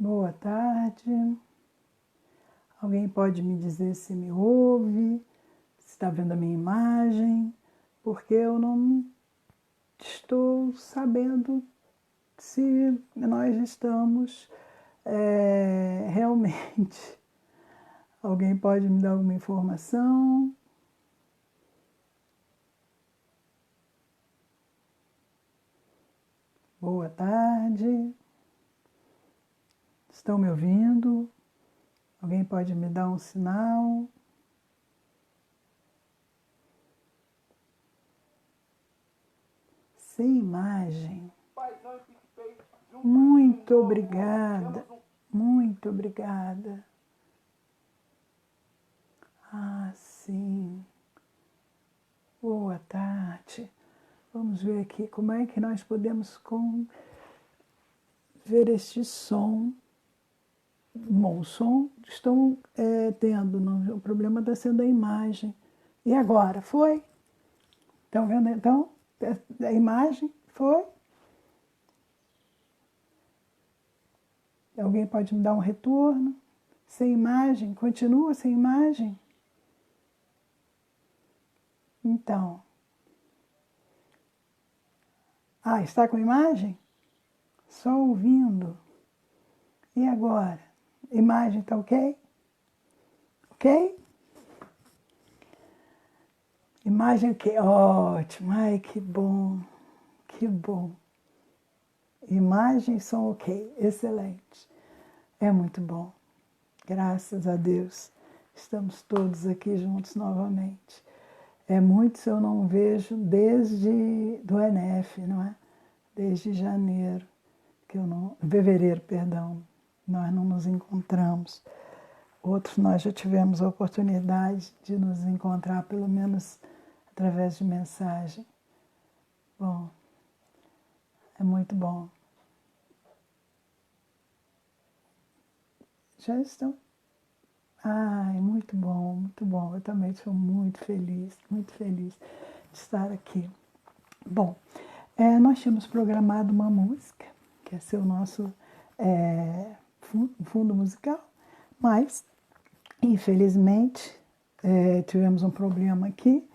Boa tarde. Alguém pode me dizer se me ouve, se está vendo a minha imagem, porque eu não estou sabendo se nós estamos realmente. Alguém pode me dar alguma informação? Boa tarde. Estão me ouvindo? Alguém pode me dar um sinal? Sem imagem. Muito obrigada. Muito obrigada. Ah, sim. Boa tarde. Vamos ver aqui como é que nós podemos ver este som. Bom, o som estão tendo, não, o problema está sendo a imagem. E agora? Foi? Estão vendo então? A imagem? Foi? Alguém pode me dar um retorno? Sem imagem? Continua sem imagem? Então. Ah, está com imagem? Só ouvindo. E agora? Imagem está ok? Ok? Imagem ok? Ótimo. Ai, que bom. Que bom. Imagens são ok. Excelente. É muito bom. Graças a Deus. Estamos todos aqui juntos novamente. É muito se eu não vejo desde do NF, não é? Desde janeiro, fevereiro, perdão, nós não nos encontramos. Outros nós já tivemos a oportunidade de nos encontrar, pelo menos através de mensagem. Bom, é muito bom. Já estão? Ai, muito bom, muito bom. Eu também sou muito feliz de estar aqui. Bom, nós tínhamos programado uma música, que é ser o nosso fundo musical, mas, infelizmente, tivemos um problema aqui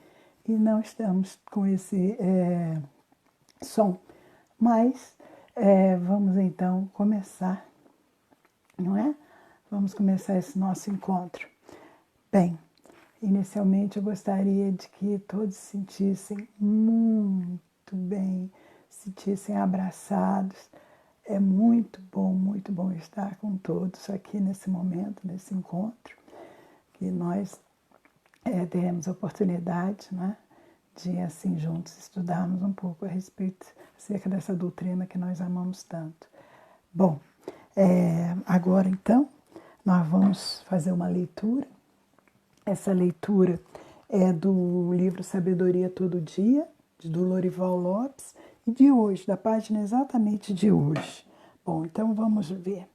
e não estamos com esse som. Mas vamos então começar, não é? Vamos começar esse nosso encontro. Bem, inicialmente eu gostaria de que todos se sentissem muito bem, se sentissem abraçados. É muito bom estar com todos aqui nesse momento, nesse encontro, que nós teremos a oportunidade, né, de assim juntos estudarmos um pouco a respeito acerca dessa doutrina que nós amamos tanto. Bom, agora então nós vamos fazer uma leitura. Essa leitura é do livro Sabedoria Todo Dia, do Lorival Lopes, e de hoje, da página exatamente de hoje. Bom, então vamos ver.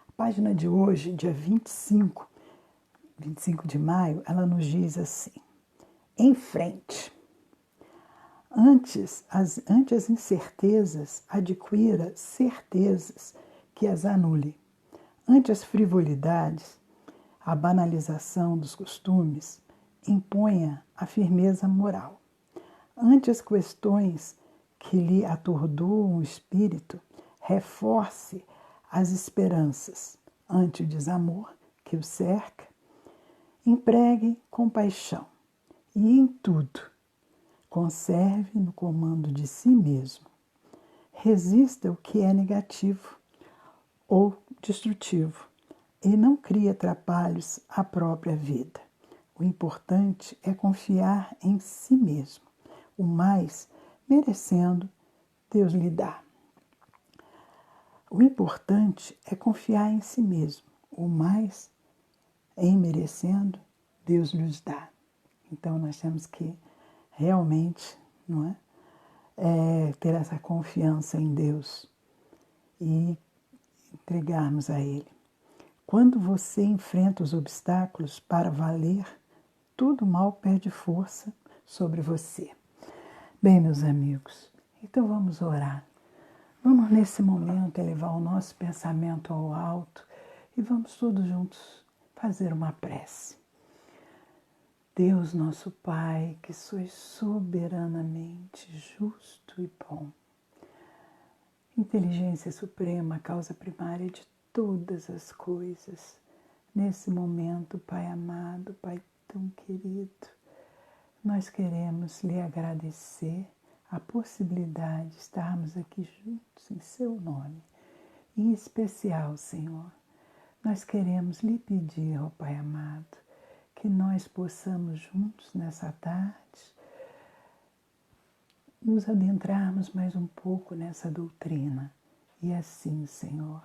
A página de hoje, dia 25 de maio, ela nos diz assim: em frente. Ante as incertezas, adquira certezas que as anule. Ante as frivolidades, a banalização dos costumes, imponha a firmeza moral. Ante as questões que lhe atordoam o espírito, reforce as esperanças. Ante o desamor que o cerca, empregue compaixão. E em tudo, conserve no comando de si mesmo. Resista o que é negativo ou destrutivo e não crie atrapalhos à própria vida. O importante é confiar em si mesmo. O mais, merecendo, Deus lhe dá. O importante é confiar em si mesmo. O mais, em merecendo, Deus lhes dá. Então nós temos que realmente, não é, ter essa confiança em Deus e entregarmos a Ele. Quando você enfrenta os obstáculos para valer, tudo mal perde força sobre você. Bem, meus amigos, então vamos orar. Vamos nesse momento elevar o nosso pensamento ao alto, e vamos todos juntos fazer uma prece. Deus nosso Pai, que sois soberanamente justo e bom, inteligência suprema, causa primária de todas as coisas, nesse momento, Pai amado, Pai tão querido, nós queremos lhe agradecer a possibilidade de estarmos aqui juntos em seu nome. Em especial, Senhor, nós queremos lhe pedir, ó Pai amado, que nós possamos juntos nessa tarde nos adentrarmos mais um pouco nessa doutrina e assim, Senhor,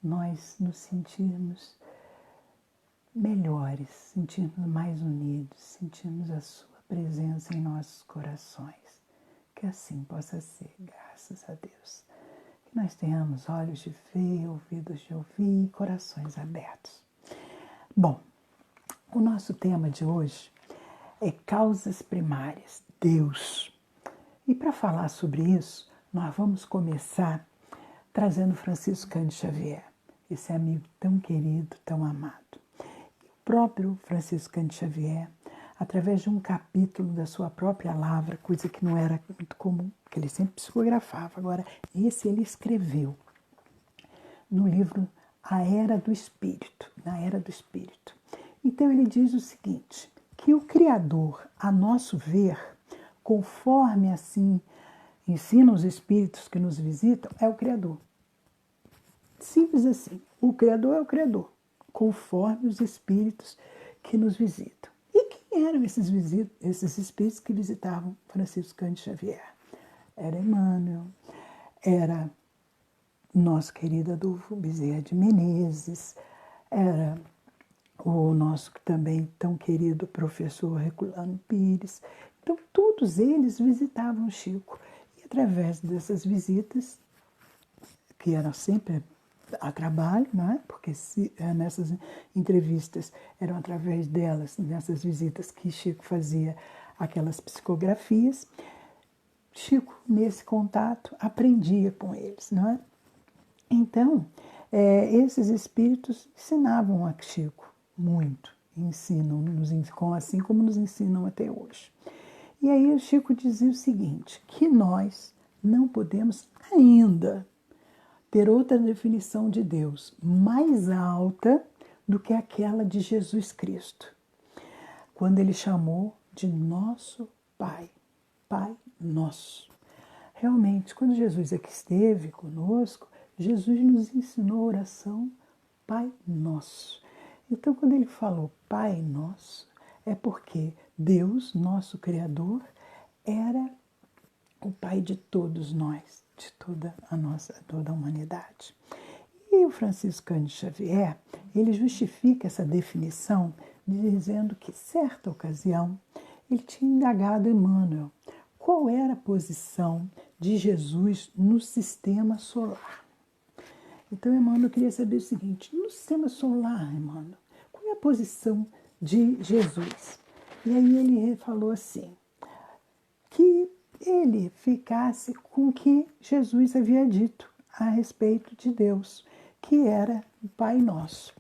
nós nos sentirmos melhores, sentirmos mais unidos, sentirmos a Sua presença em nossos corações. Que assim possa ser, graças a Deus. Que nós tenhamos olhos de ver, ouvidos de ouvir e corações abertos. Bom, o nosso tema de hoje é causas primárias, Deus. E para falar sobre isso, nós vamos começar trazendo Francisco Cândido Xavier, esse amigo tão querido, tão amado. E o próprio Francisco Cândido Xavier, através de um capítulo da sua própria lavra, coisa que não era muito comum, que ele sempre psicografava. Agora, esse ele escreveu no livro A Era do Espírito, na Era do Espírito. Então ele diz o seguinte, que o Criador, a nosso ver, conforme assim ensina os espíritos que nos visitam, é o Criador. Simples assim, o Criador é o Criador, conforme os espíritos que nos visitam. E quem eram esses espíritos que visitavam Francisco Cândido Xavier? Era Emmanuel, era nosso querido Adolfo Bezerra de Menezes, era o nosso também tão querido professor Herculano Pires. Então, todos eles visitavam Chico. E através dessas visitas, que eram sempre a trabalho, não é? Porque nessas entrevistas eram através delas, nessas visitas que Chico fazia aquelas psicografias, Chico, nesse contato, aprendia com eles, não é? Então, esses espíritos ensinavam a Chico muito, ensinam, assim como nos ensinam até hoje. E aí o Chico dizia o seguinte, que nós não podemos ainda ter outra definição de Deus mais alta do que aquela de Jesus Cristo, quando ele chamou de nosso Pai, Pai nosso. Realmente, quando Jesus aqui esteve conosco, Jesus nos ensinou a oração Pai Nosso. Então, quando ele falou Pai Nosso, é porque Deus, nosso Criador, era o Pai de todos nós, de toda a humanidade. E o Francisco Cândido Xavier, ele justifica essa definição dizendo que, certa ocasião, ele tinha indagado Emmanuel qual era a posição de Jesus no sistema solar. Então, Emmanuel queria saber o seguinte, no sistema solar, Emmanuel, qual é a posição de Jesus? E aí ele falou assim, que ele ficasse com o que Jesus havia dito a respeito de Deus, que era o Pai Nosso.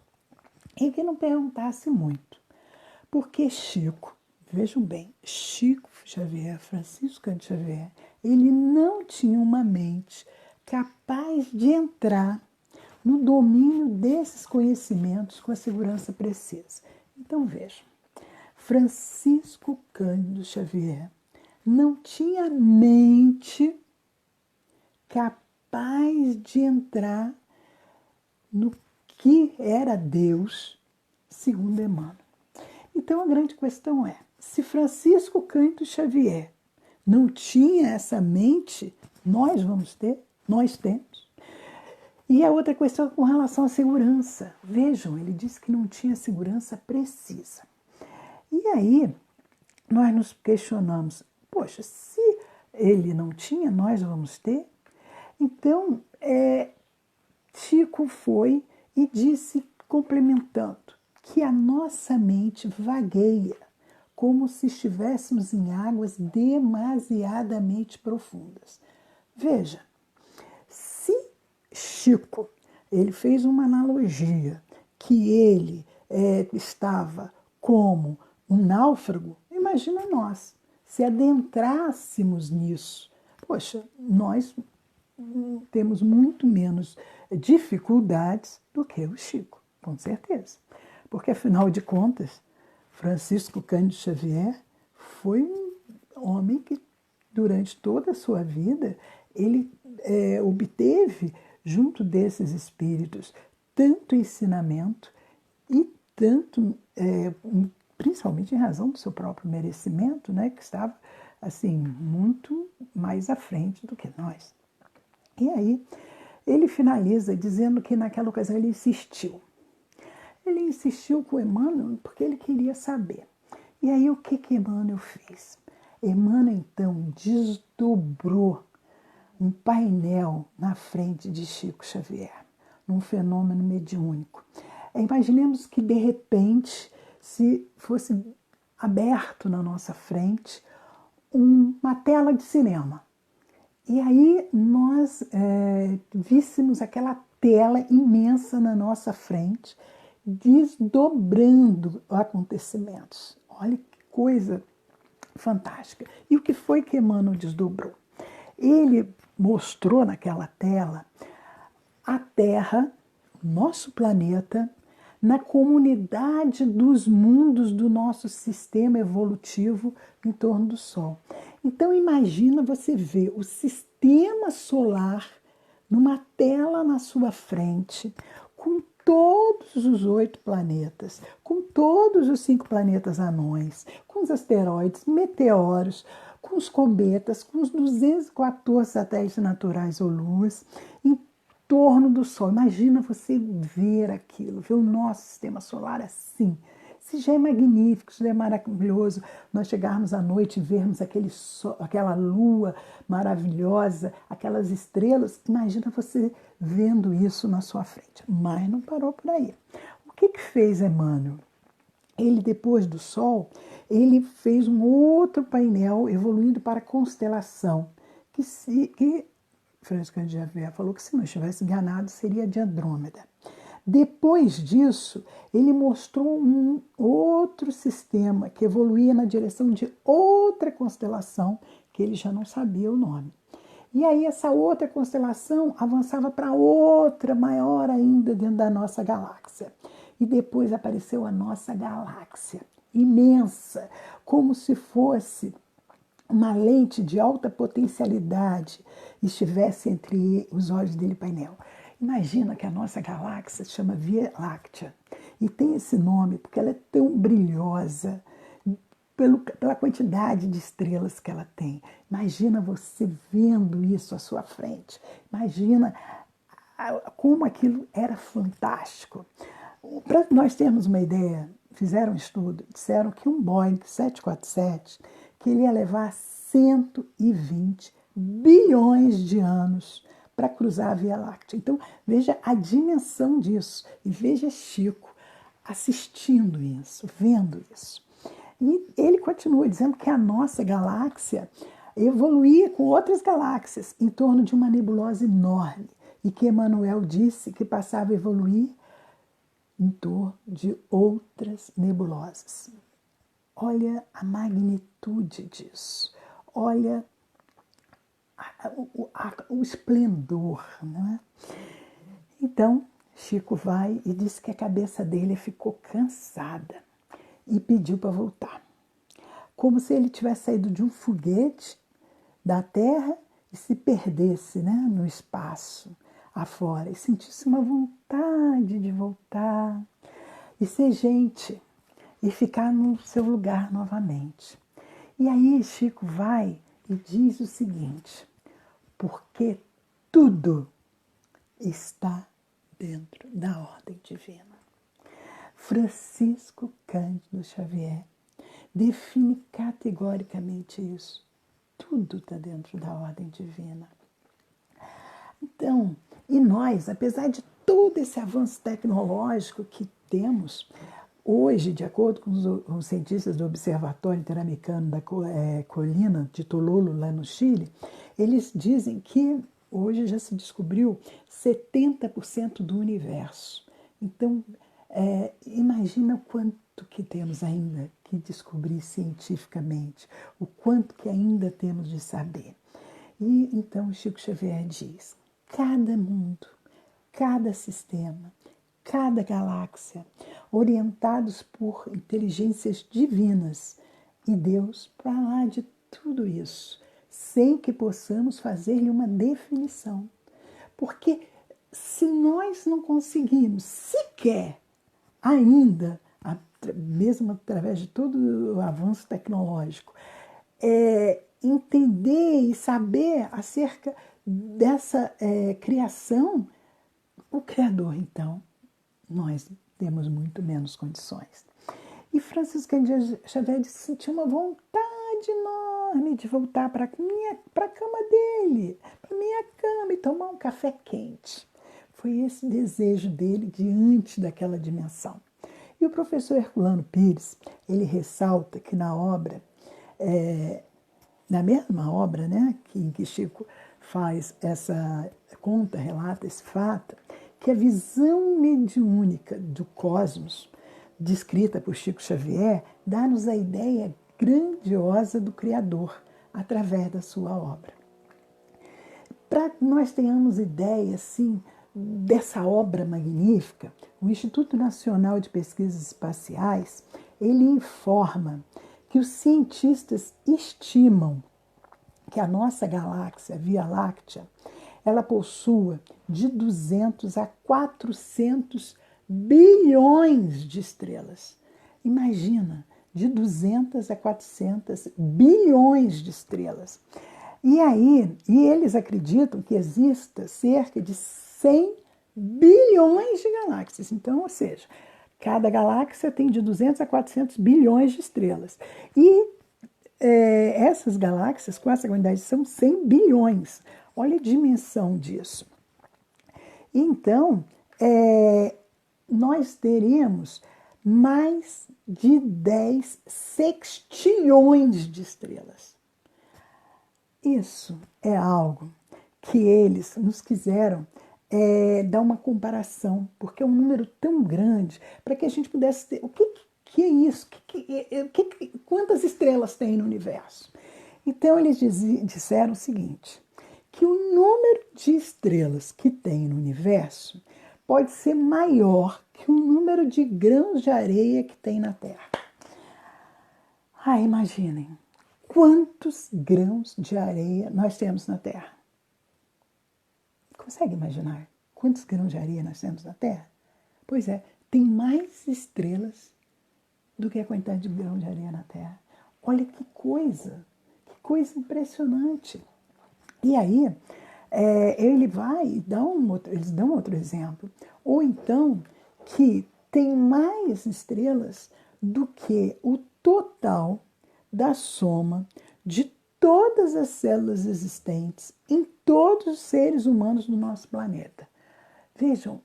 E que não perguntasse muito, porque Chico, vejam bem, Chico Xavier, Francisco Cândido Xavier, ele não tinha uma mente capaz de entrar no domínio desses conhecimentos com a segurança precisa. Então vejam, Francisco Cândido Xavier não tinha mente capaz de entrar no que era Deus, segundo Emmanuel. Então a grande questão é, se Francisco Cândido Xavier não tinha essa mente, nós vamos ter, nós temos. E a outra questão é com relação à segurança. Vejam, ele disse que não tinha segurança precisa. E aí, nós nos questionamos, poxa, se ele não tinha, nós vamos ter? Então, Chico foi e disse, complementando, que a nossa mente vagueia como se estivéssemos em águas demasiadamente profundas. Veja, se Chico ele fez uma analogia que ele estava como um náufrago. Imagina nós, se adentrássemos nisso. Poxa, nós temos muito menos dificuldades do que o Chico, com certeza. Porque, afinal de contas, Francisco Cândido Xavier foi um homem que, durante toda a sua vida, ele obteve, junto desses espíritos, tanto ensinamento e tanto, principalmente em razão do seu próprio merecimento, né, que estava assim muito mais à frente do que nós. E aí ele finaliza dizendo que naquela ocasião ele insistiu. Ele insistiu com Emmanuel porque ele queria saber. E aí o que Emmanuel fez? Emmanuel então desdobrou um painel na frente de Chico Xavier, num fenômeno mediúnico. Imaginemos que de repente se fosse aberto na nossa frente uma tela de cinema. E aí nós víssemos aquela tela imensa na nossa frente, desdobrando acontecimentos. Olha que coisa fantástica. E o que foi que Emmanuel desdobrou? Ele mostrou naquela tela a Terra, nosso planeta, na comunidade dos mundos do nosso sistema evolutivo em torno do Sol. Então imagina você ver o sistema solar numa tela na sua frente, com todos os 8 planetas, com todos os 5 planetas anões, com os asteroides, meteoros, com os cometas, com os 214 satélites naturais ou luas, em torno do Sol. Imagina você ver aquilo, ver o nosso sistema solar assim. Se já é magnífico, se já é maravilhoso, nós chegarmos à noite e vermos aquele sol, aquela lua maravilhosa, aquelas estrelas, imagina você vendo isso na sua frente. Mas não parou por aí. O que fez Emmanuel? Ele, depois do Sol, ele fez um outro painel evoluindo para a constelação, que Francisco Cândido Xavier falou que, se não estivesse enganado, seria de Andrômeda. Depois disso, ele mostrou um outro sistema que evoluía na direção de outra constelação, que ele já não sabia o nome. E aí essa outra constelação avançava para outra, maior ainda, dentro da nossa galáxia. E depois apareceu a nossa galáxia, imensa, como se fosse uma lente de alta potencialidade estivesse entre os olhos dele painel. Imagina que a nossa galáxia se chama Via Láctea e tem esse nome porque ela é tão brilhosa pela quantidade de estrelas que ela tem. Imagina você vendo isso à sua frente. Imagina como aquilo era fantástico. Para nós termos uma ideia, fizeram um estudo, disseram que um Boeing 747 que ele ia levar 120 bilhões de anos para cruzar a Via Láctea. Então, veja a dimensão disso e veja Chico assistindo isso, vendo isso. E ele continua dizendo que a nossa galáxia evoluía com outras galáxias em torno de uma nebulosa enorme e que Emmanuel disse que passava a evoluir em torno de outras nebulosas. Olha a magnitude disso, olha o esplendor, não é? Então, Chico vai e disse que a cabeça dele ficou cansada e pediu para voltar. Como se ele tivesse saído de um foguete da Terra e se perdesse, né, no espaço afora e sentisse uma vontade de voltar e ser gente e ficar no seu lugar novamente. E aí Chico vai e diz o seguinte: porque tudo está dentro da ordem divina. Francisco Cândido Xavier define categoricamente isso. Tudo está dentro da ordem divina. Então, e nós, apesar de todo esse avanço tecnológico que temos, hoje, de acordo com os cientistas do Observatório Interamericano da Colina de Tololo, lá no Chile, eles dizem que hoje já se descobriu 70% do universo. Então, imagina o quanto que temos ainda que descobrir cientificamente, o quanto que ainda temos de saber. E então Chico Xavier diz: cada mundo, cada sistema, cada galáxia, orientados por inteligências divinas, e Deus para lá de tudo isso, sem que possamos fazer-lhe uma definição. Porque se nós não conseguimos sequer ainda, mesmo através de todo o avanço tecnológico, entender e saber acerca dessa criação, o Criador, então, nós temos muito menos condições. E Francisco Xavier sentiu uma vontade enorme de voltar para a cama dele, para a minha cama, e tomar um café quente. Foi esse desejo dele diante daquela dimensão. E o professor Herculano Pires, ele ressalta que na obra, na mesma obra, né, que Chico faz relata esse fato, que a visão mediúnica do cosmos, descrita por Chico Xavier, dá-nos a ideia grandiosa do Criador através da sua obra. Para que nós tenhamos ideia, assim, dessa obra magnífica, o Instituto Nacional de Pesquisas Espaciais, ele informa que os cientistas estimam que a nossa galáxia, a Via Láctea, ela possua de 200 a 400 bilhões de estrelas. Imagina, de 200 a 400 bilhões de estrelas. E eles acreditam que exista cerca de 100 bilhões de galáxias. Então, ou seja, cada galáxia tem de 200 a 400 bilhões de estrelas. E essas galáxias, com essa quantidade, são 100 bilhões. Olha a dimensão disso. Então, nós teremos mais de 10 sextilhões de estrelas. Isso é algo que eles nos quiseram dar uma comparação, porque é um número tão grande, para que a gente pudesse ter... O que é isso? Quantas estrelas tem no universo? Então, eles disseram o seguinte, que o número de estrelas que tem no universo pode ser maior que o número de grãos de areia que tem na Terra. Imaginem, quantos grãos de areia nós temos na Terra? Consegue imaginar quantos grãos de areia nós temos na Terra? Pois é, tem mais estrelas do que a quantidade de grãos de areia na Terra. Olha que coisa impressionante. E aí, eles dão outro exemplo. Ou então, que tem mais estrelas do que o total da soma de todas as células existentes em todos os seres humanos do nosso planeta. Vejam,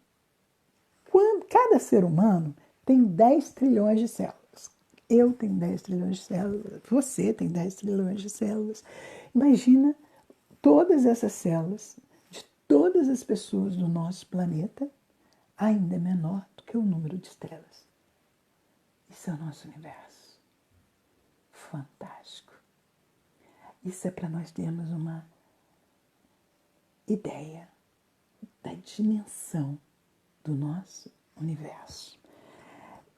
cada ser humano tem 10 trilhões de células. Eu tenho 10 trilhões de células, você tem 10 trilhões de células. Imagina todas essas células de todas as pessoas do nosso planeta ainda é menor do que o número de estrelas. Isso é o nosso universo. Fantástico. Isso é para nós termos uma ideia da dimensão do nosso universo.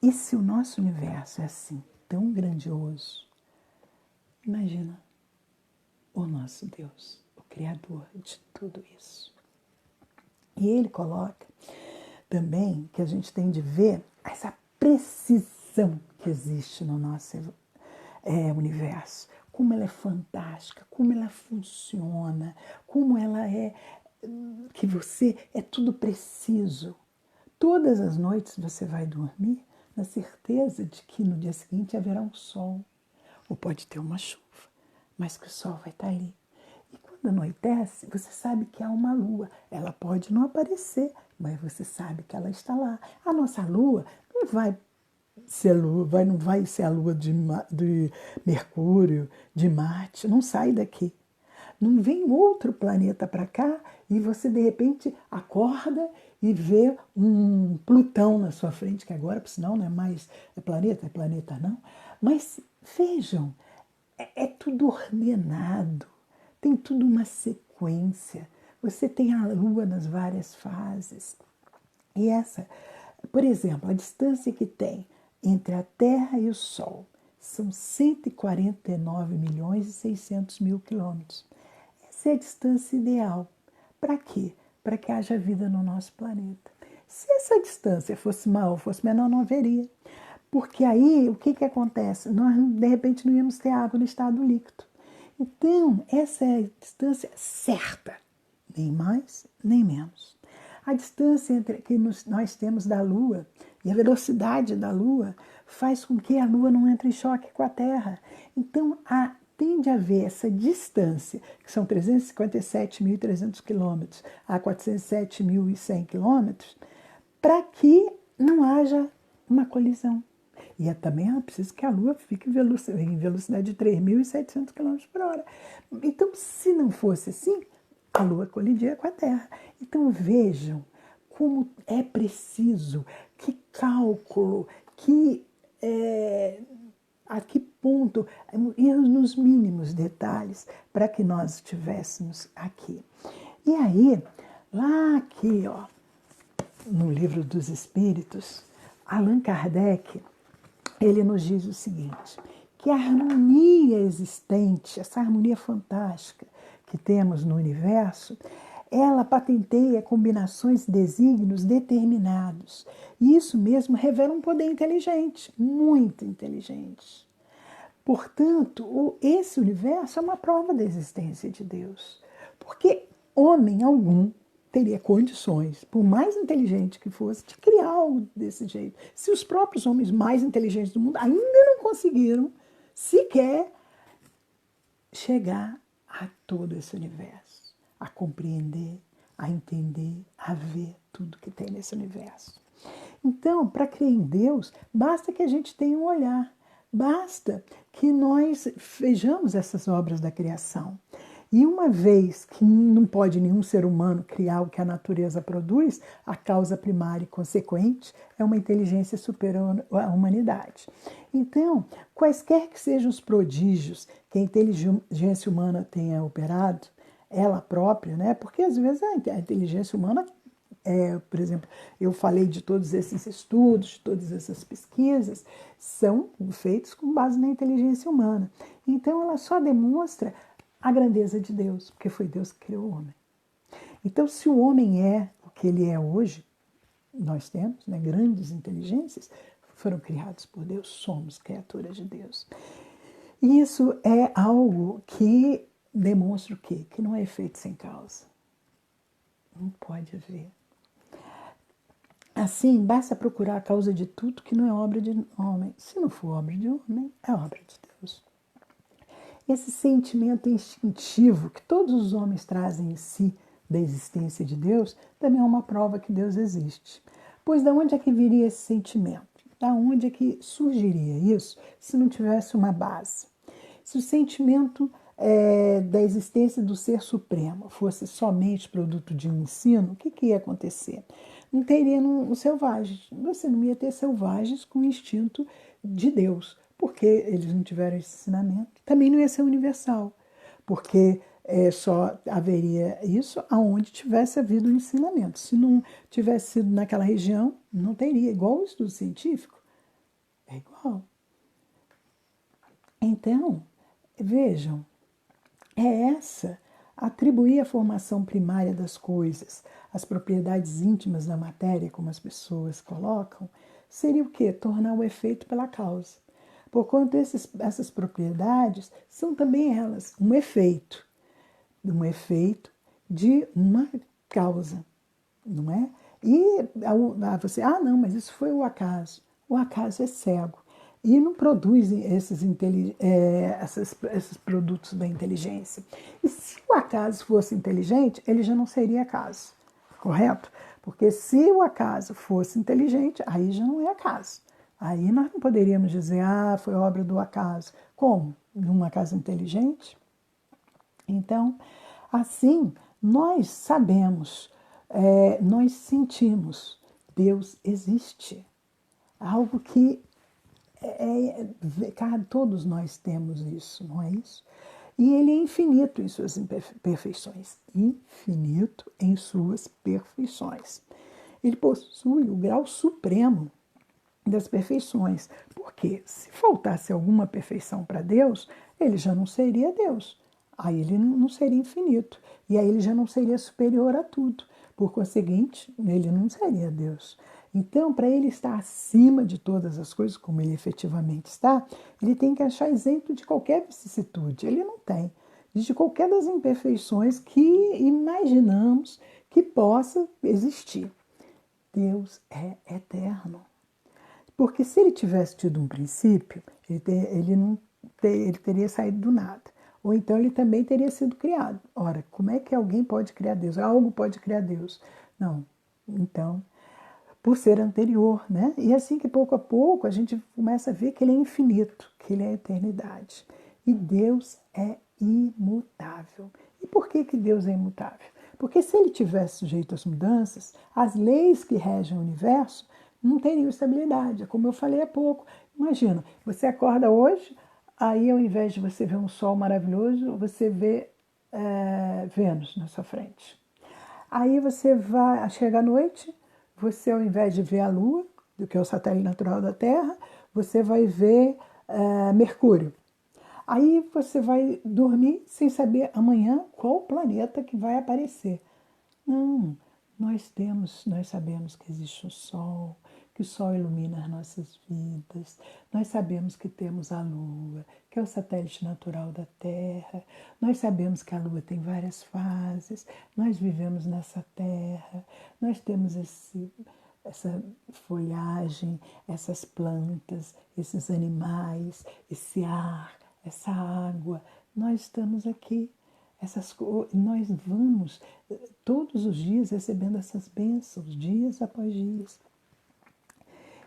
E se o nosso universo é assim, tão grandioso, imagina o nosso Deus, o Criador de tudo isso. E ele coloca também que a gente tem de ver essa precisão que existe no nosso universo, como ela é fantástica, como ela funciona, como ela que você é tudo preciso. Todas as noites você vai dormir na certeza de que no dia seguinte haverá um sol, ou pode ter uma chuva, mas que o sol vai estar ali. E quando anoitece, você sabe que há uma lua. Ela pode não aparecer, mas você sabe que ela está lá. A nossa lua não vai ser a lua de Mercúrio, de Marte, não sai daqui. Não vem outro planeta para cá e você de repente acorda e vê um Plutão na sua frente, que agora, por sinal, não é mais é planeta não. Mas vejam, é tudo ordenado, tem tudo uma sequência. Você tem a Lua nas várias fases. E essa, por exemplo, a distância que tem entre a Terra e o Sol são 149 milhões e 600 mil quilômetros. Essa é a distância ideal. Para quê? Para que haja vida no nosso planeta. Se essa distância fosse maior, fosse menor, não haveria. Porque aí, o que acontece? Nós, de repente, não íamos ter água no estado líquido. Então, essa é a distância certa, nem mais, nem menos. A distância entre que nós temos da Lua e a velocidade da Lua faz com que a Lua não entre em choque com a Terra. Então, tende a haver essa distância, que são 357.300 quilômetros a 407.100 quilômetros, para que não haja uma colisão. E também é preciso que a Lua fique em velocidade de 3.700 km por hora. Então, se não fosse assim, a Lua colidia com a Terra. Então, vejam como é preciso, que cálculo, a que ponto, ir nos mínimos detalhes para que nós estivéssemos aqui. E aí, lá aqui, ó, no Livro dos Espíritos, Allan Kardec, ele nos diz o seguinte, que a harmonia existente, essa harmonia fantástica que temos no universo, ela patenteia combinações de desígnios determinados. E isso mesmo revela um poder inteligente, muito inteligente. Portanto, esse universo é uma prova da existência de Deus. Porque homem algum teria condições, por mais inteligente que fosse, de criar algo desse jeito. Se os próprios homens mais inteligentes do mundo ainda não conseguiram sequer chegar a todo esse universo, a compreender, a entender, a ver tudo que tem nesse universo. Então, para crer em Deus, basta que a gente tenha um olhar, basta que nós vejamos essas obras da criação. E uma vez que não pode nenhum ser humano criar o que a natureza produz, a causa primária e consequente é uma inteligência superior à humanidade. Então, quaisquer que sejam os prodígios que a inteligência humana tenha operado, ela própria, né? Porque às vezes a inteligência humana, por exemplo, eu falei de todos esses estudos, de todas essas pesquisas, são feitos com base na inteligência humana. Então, ela só demonstra a grandeza de Deus, porque foi Deus que criou o homem. Então, se o homem é o que ele é hoje, nós temos, né, grandes inteligências, foram criados por Deus, somos criaturas de Deus. E isso é algo que demonstra o quê? Que não é efeito sem causa. Não pode haver. Assim, basta procurar a causa de tudo que não é obra de homem. Se não for obra de homem, é obra de Deus. Esse sentimento instintivo que todos os homens trazem em si da existência de Deus também é uma prova que Deus existe. Pois de onde é que viria esse sentimento? Da onde é que surgiria isso se não tivesse uma base? Se o sentimento da existência do Ser Supremo fosse somente produto de um ensino, o que ia acontecer? Não teria os selvagens. Você não ia ter selvagens com o instinto de Deus, porque eles não tiveram esse ensinamento. Também não ia ser universal, porque só haveria isso aonde tivesse havido o ensinamento. Se não tivesse sido naquela região, não teria. Igual o estudo científico. É igual. Então, vejam, atribuir a formação primária das coisas, as propriedades íntimas da matéria, como as pessoas colocam, seria o quê? Tornar o efeito pela causa. Porquanto essas propriedades são também elas um efeito de uma causa, não é? E você, não, mas isso foi o acaso. O acaso é cego e não produz esses produtos da inteligência. E se o acaso fosse inteligente, ele já não seria acaso, correto? Porque se o acaso fosse inteligente, aí já não é acaso. Aí nós não poderíamos dizer, foi obra do acaso. Como? Num acaso inteligente? Então, assim, Nós sabemos, nós sentimos, Deus existe. Algo que todos nós temos isso, não é isso? E ele é infinito em suas imperfeições. Infinito em suas perfeições. Ele possui o grau supremo das perfeições. Porque se faltasse alguma perfeição para Deus, ele já não seria Deus. Aí ele não seria infinito. E aí ele já não seria superior a tudo. Por conseguinte, ele não seria Deus. Então, para ele estar acima de todas as coisas, como ele efetivamente está, ele tem que achar isento de qualquer vicissitude. Ele não tem. De qualquer das imperfeições que imaginamos que possa existir. Deus é eterno. Porque se ele tivesse tido um princípio, ele teria saído do nada. Ou então ele também teria sido criado. Ora, como é que alguém pode criar Deus? Algo pode criar Deus? Não. Então, por ser anterior, né? E assim que pouco a pouco a gente começa a ver que ele é infinito, que ele é a eternidade. E Deus é imutável. E por que Deus é imutável? Porque se ele tivesse sujeito às mudanças, as leis que regem o universo não teriam estabilidade. É como eu falei há pouco. Imagina, você acorda hoje, aí ao invés de você ver um sol maravilhoso, você vê Vênus na sua frente. Aí você vai, chega à noite, você ao invés de ver a Lua, do que é o satélite natural da Terra, você vai ver Mercúrio. Aí você vai dormir sem saber amanhã qual planeta que vai aparecer. Não, nós sabemos que existe um sol, que o sol ilumina as nossas vidas. Nós sabemos que temos a Lua, que é o satélite natural da Terra. Nós sabemos que a Lua tem várias fases. Nós vivemos nessa Terra. Nós temos essa folhagem, essas plantas, esses animais, esse ar, essa água. Nós estamos aqui. Nós vamos todos os dias recebendo essas bênçãos, dias após dias.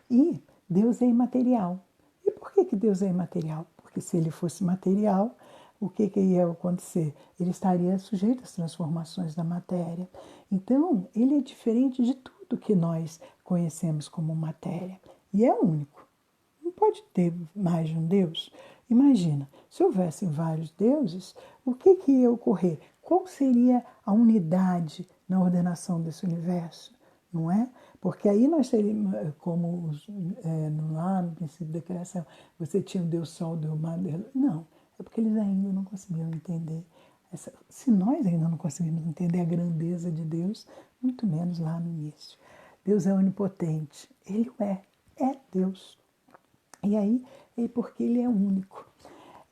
E Deus é imaterial. E por que Deus é imaterial? Porque se ele fosse material, o que ia acontecer? Ele estaria sujeito às transformações da matéria. Então, ele é diferente de tudo que nós conhecemos como matéria. E é único. Não pode ter mais de um Deus. Imagina, se houvessem vários deuses, o que ia ocorrer? Qual seria a unidade na ordenação desse universo? Não é? Porque aí nós teríamos, como lá no princípio da criação, você tinha o Deus Sol, o Deus Mar. Não, é porque eles ainda não conseguiram entender. Se nós ainda não conseguimos entender a grandeza de Deus, muito menos lá no início. Deus é onipotente, ele é Deus. E aí, porque ele é único.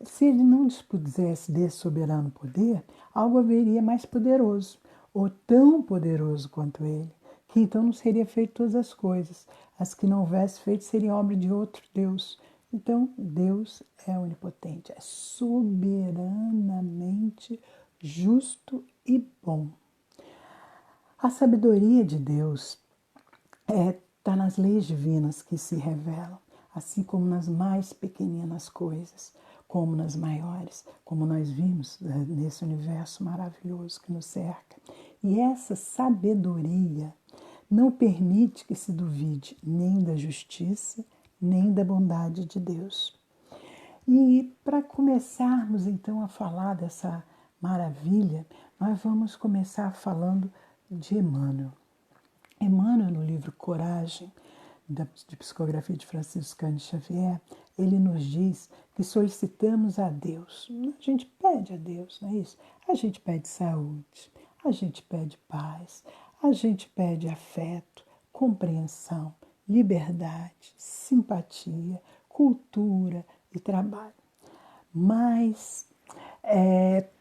Se ele não dispusesse desse soberano poder, algo haveria mais poderoso, ou tão poderoso quanto ele, que então não seria feito todas as coisas. As que não houvesse feito seriam obra de outro Deus. Então, Deus é onipotente, é soberanamente justo e bom. A sabedoria de Deus está nas leis divinas que se revelam, assim como nas mais pequeninas coisas, como nas maiores, como nós vimos nesse universo maravilhoso que nos cerca. E essa sabedoria não permite que se duvide nem da justiça, nem da bondade de Deus. E para começarmos então a falar dessa maravilha, nós vamos começar falando de Emmanuel. Emmanuel, no livro Coragem, de psicografia de Francisco Cândido Xavier, ele nos diz que solicitamos a Deus. A gente pede a Deus, não é isso? A gente pede saúde, a gente pede paz, a gente pede afeto, compreensão, liberdade, simpatia, cultura e trabalho. Mas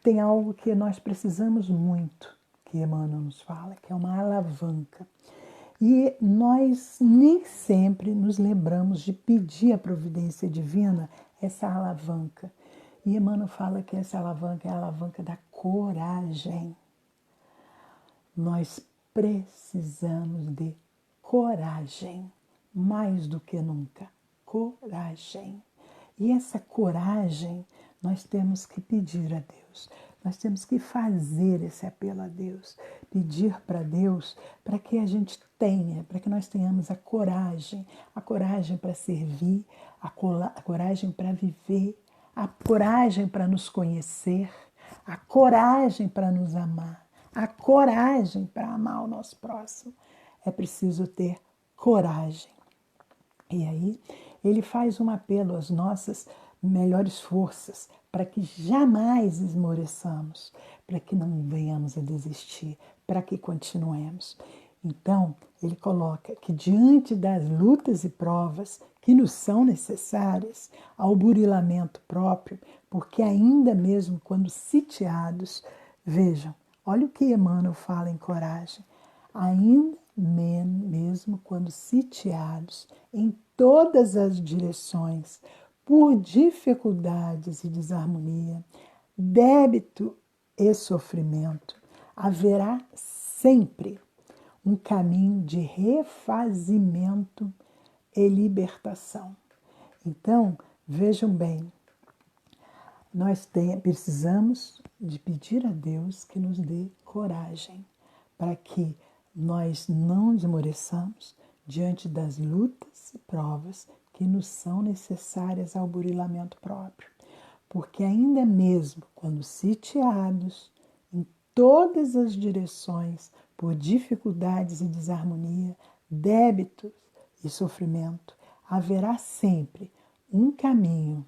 tem algo que nós precisamos muito, que Emmanuel nos fala, que é uma alavanca. E nós nem sempre nos lembramos de pedir à providência divina essa alavanca. E Emmanuel fala que essa alavanca é a alavanca da coragem. Nós precisamos de coragem, mais do que nunca. Coragem. E essa coragem nós temos que pedir a Deus. Nós temos que fazer esse apelo a Deus, pedir para Deus para que a gente tenha, para que nós tenhamos a coragem para servir, a coragem para viver, a coragem para nos conhecer, a coragem para nos amar, a coragem para amar o nosso próximo. É preciso ter coragem. E aí ele faz um apelo às nossas melhores forças para que jamais esmoreçamos, para que não venhamos a desistir, para que continuemos. Então, ele coloca que diante das lutas e provas que nos são necessárias ao burilamento próprio, porque ainda mesmo quando sitiados, vejam, olha o que Emmanuel fala em coragem, ainda mesmo quando sitiados em todas as direções, por dificuldades e desarmonia, débito e sofrimento, haverá sempre um caminho de refazimento e libertação. Então, vejam bem, nós precisamos de pedir a Deus que nos dê coragem para que nós não esmoreçamos diante das lutas e provas que nos são necessárias ao burilamento próprio. Porque ainda mesmo quando sitiados em todas as direções por dificuldades e desarmonia, débitos e sofrimento, haverá sempre um caminho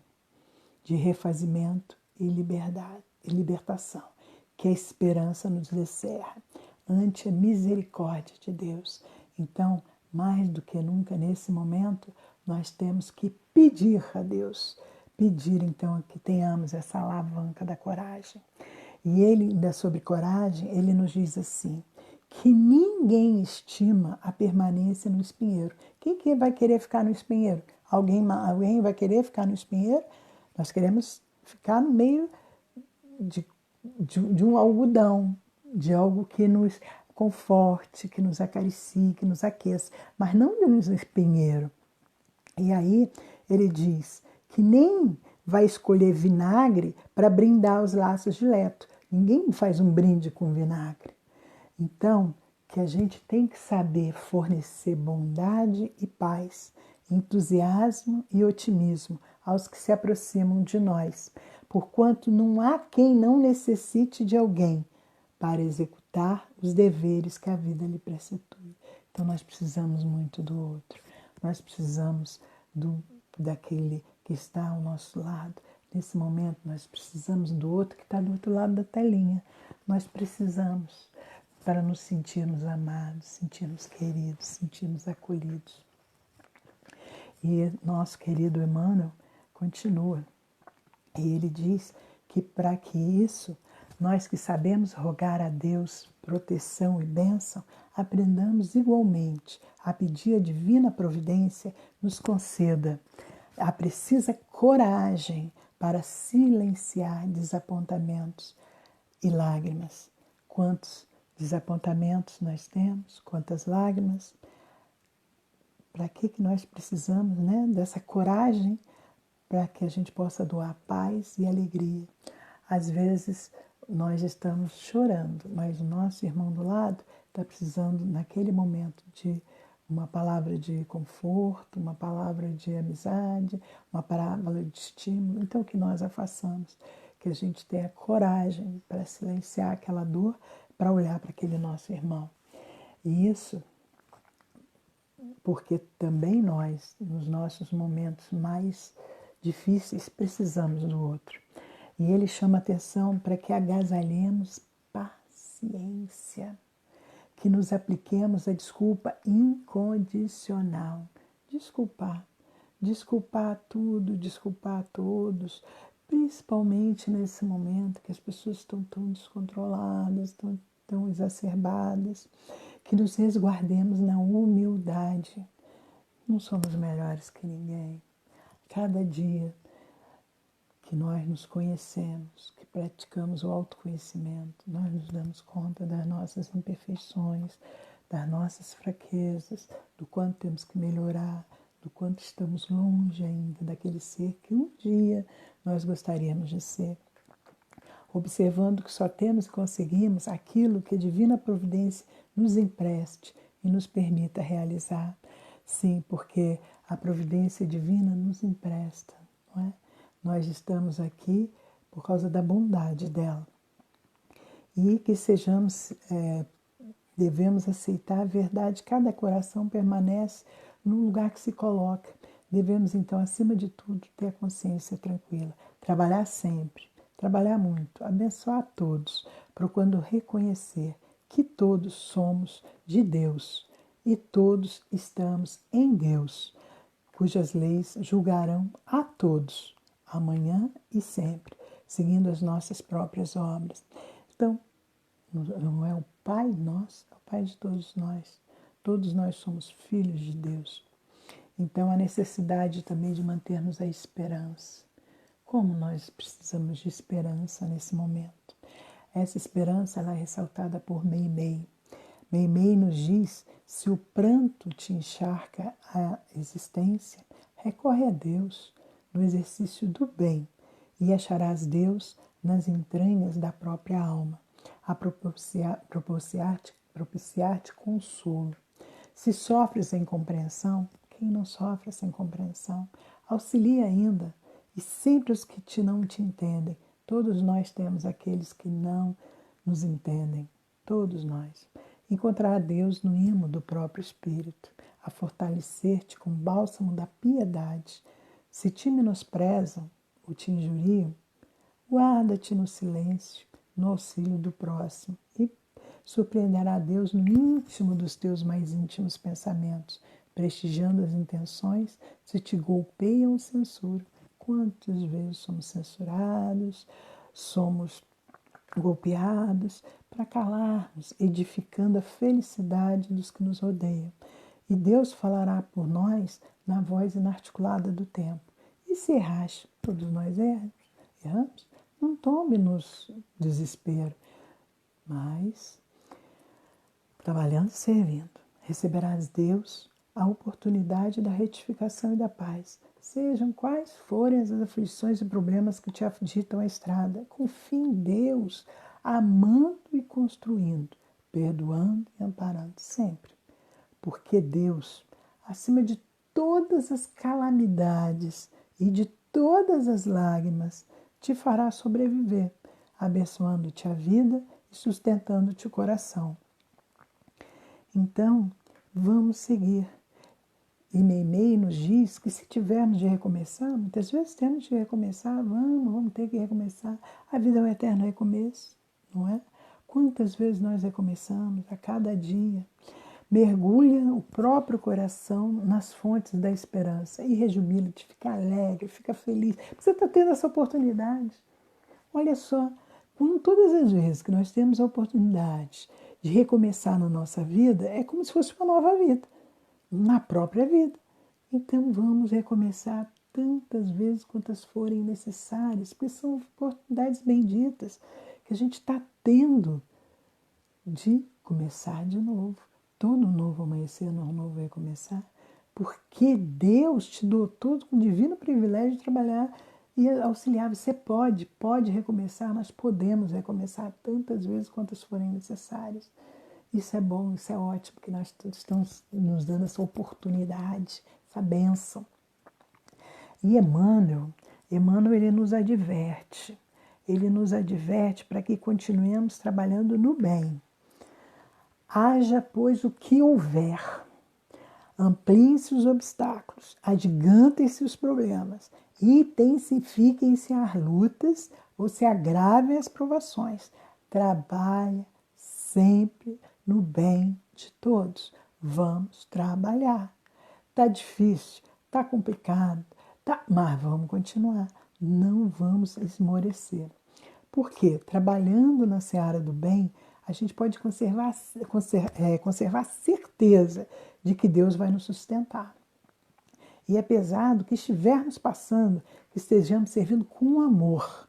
de refazimento e libertação, que a esperança nos descerra ante a misericórdia de Deus. Então, mais do que nunca nesse momento, nós temos que pedir a Deus, pedir então que tenhamos essa alavanca da coragem. E ele, ainda sobre coragem, ele nos diz assim, que ninguém estima a permanência no espinheiro. Quem que vai querer ficar no espinheiro? Alguém vai querer ficar no espinheiro? Nós queremos ficar no meio de um algodão, de algo que nos conforte, que nos acaricie, que nos aqueça, mas não de um espinheiro. E aí ele diz que nem vai escolher vinagre para brindar os laços de Leto. Ninguém faz um brinde com vinagre. Então, que a gente tem que saber fornecer bondade e paz, entusiasmo e otimismo aos que se aproximam de nós, porquanto não há quem não necessite de alguém para executar os deveres que a vida lhe precetua. Então nós precisamos muito do outro, nós precisamos daquele que está ao nosso lado. Nesse momento nós precisamos do outro que está do outro lado da telinha. Nós precisamos para nos sentirmos amados, sentirmos queridos, sentirmos acolhidos. E nosso querido Emmanuel continua. E ele diz que para que isso, nós que sabemos rogar a Deus proteção e bênção, aprendamos igualmente a pedir a divina providência nos conceda a precisa coragem para silenciar desapontamentos e lágrimas. Quantos desapontamentos nós temos, quantas lágrimas. Para que nós precisamos, né, dessa coragem para que a gente possa doar paz e alegria. Às vezes nós estamos chorando, mas o nosso irmão do lado está precisando, naquele momento, de uma palavra de conforto, uma palavra de amizade, uma palavra de estímulo. Então, que nós a façamos, que a gente tenha coragem para silenciar aquela dor, para olhar para aquele nosso irmão. E isso porque também nós, nos nossos momentos mais difíceis, precisamos do outro. E ele chama atenção para que agasalhemos paciência, que nos apliquemos a desculpa incondicional. Desculpar tudo, desculpar a todos, principalmente nesse momento que as pessoas estão tão descontroladas, tão exacerbadas, que nos resguardemos na humildade. Não somos melhores que ninguém. Cada dia que nós nos conhecemos, que praticamos o autoconhecimento, nós nos damos conta das nossas imperfeições, das nossas fraquezas, do quanto temos que melhorar, do quanto estamos longe ainda daquele ser que um dia nós gostaríamos de ser. observando que só temos e conseguimos aquilo que a divina providência nos empreste e nos permita realizar. Sim, porque a providência divina nos empresta, não é? Nós estamos aqui por causa da bondade dela. E que devemos aceitar a verdade, cada coração permanece no lugar que se coloca. Devemos, então, acima de tudo, ter a consciência tranquila, trabalhar sempre, trabalhar muito, abençoar a todos, procurando reconhecer que todos somos de Deus e todos estamos em Deus, cujas leis julgarão a todos, amanhã e sempre, seguindo as nossas próprias obras. Então, não é o Pai nosso, é o Pai de todos nós. Todos nós somos filhos de Deus. Então, a necessidade também de mantermos a esperança. Como nós precisamos de esperança nesse momento. Essa esperança ela é ressaltada por Meimei. Meimei nos diz, se o pranto te encharca a existência, recorre a Deus no exercício do bem e acharás Deus nas entranhas da própria alma, a propiciar-te consolo. Se sofres sem compreensão, quem não sofre sem compreensão? Auxilia ainda, e sempre os que não te entendem. Todos nós temos aqueles que não nos entendem, todos nós. Encontrar a Deus no imo do próprio Espírito, a fortalecer-te com o bálsamo da piedade. Se te menosprezam ou te injuriam, guarda-te no silêncio, no auxílio do próximo e surpreenderá a Deus no íntimo dos teus mais íntimos pensamentos, prestigiando as intenções, se te golpeiam ou censuram. Quantas vezes somos censurados, somos golpeados para calarmos, edificando a felicidade dos que nos rodeiam. E Deus falará por nós na voz inarticulada do tempo. E se erras, todos nós erramos, não tome nos desespero, mas trabalhando e servindo, receberás Deus a oportunidade da retificação e da paz. Sejam quais forem as aflições e problemas que te agitam a estrada, confie em Deus, amando e construindo, perdoando e amparando sempre. Porque Deus, acima de todas as calamidades e de todas as lágrimas, te fará sobreviver, abençoando-te a vida e sustentando-te o coração. Então, vamos seguir. E Meimei nos diz que se tivermos de recomeçar, muitas vezes temos de recomeçar, vamos ter que recomeçar. A vida é um eterno recomeço, não é? Quantas vezes nós recomeçamos a cada dia? Mergulha o próprio coração nas fontes da esperança e rejubila-te, fica alegre, fica feliz. Você está tendo essa oportunidade. Olha só, com todas as vezes que nós temos a oportunidade de recomeçar na nossa vida, é como se fosse uma nova vida, na própria vida. Então vamos recomeçar tantas vezes quantas forem necessárias, porque são oportunidades benditas que a gente está tendo de começar de novo. Todo novo amanhecer, um novo vai começar, porque Deus te dotou com o divino privilégio de trabalhar e auxiliar. Você pode recomeçar, nós podemos recomeçar tantas vezes quantas forem necessárias. Isso é bom, isso é ótimo, que nós estamos nos dando essa oportunidade, essa bênção. E Emmanuel ele nos adverte para que continuemos trabalhando no bem. Haja, pois, o que houver, ampliem-se os obstáculos, adigantem-se os problemas, intensifiquem-se as lutas ou se agravem as provações. Trabalha sempre no bem de todos. Vamos trabalhar. Tá difícil, tá complicado, mas vamos continuar. Não vamos esmorecer. Porque trabalhando na seara do bem, a gente pode conservar a certeza de que Deus vai nos sustentar. E apesar do que estivermos passando, que estejamos servindo com amor.